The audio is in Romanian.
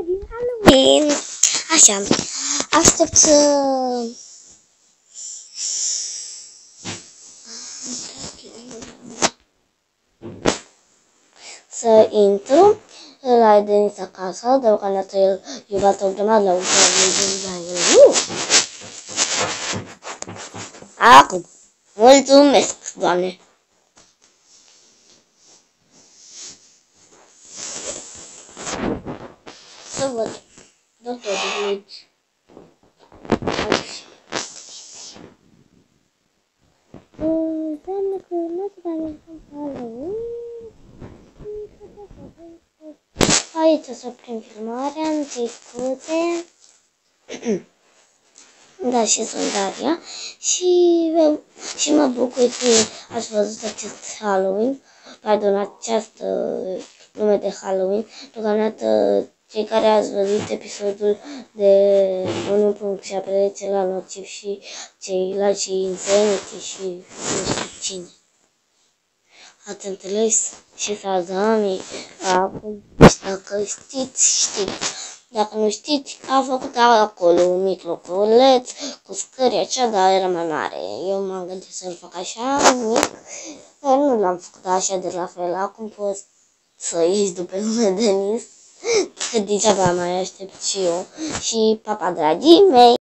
din Halloween. Așa, aștept să intru la Denis acasă, deocamdată el iubată o grămadă la ușa lui. Acum, mulțumesc, Doamne! Să văd doctorul aici. Înseamnă că nu se mai Halloween. Aici o să oprim filmarea, îmi cer scuze. Da, și sunt Daria. Și mă bucur că ați văzut acest Halloween. Pardon, această nume de Halloween. Deocamdată cei care ați văzut episodul de 1.7 la nociv și ceilalți și Insanity și nu știu cine. Ați înțeles? Și Sazami, dacă știți. Dacă nu știți, a făcut acolo un mic loculeț cu scări așa, dar era mai mare. Eu m-am gândit să-l fac așa, mic, dar nu l-am făcut așa de la fel. Acum pot să ieși după nume Denis, că degeaba mai aștept și eu. Și papa, dragii mei!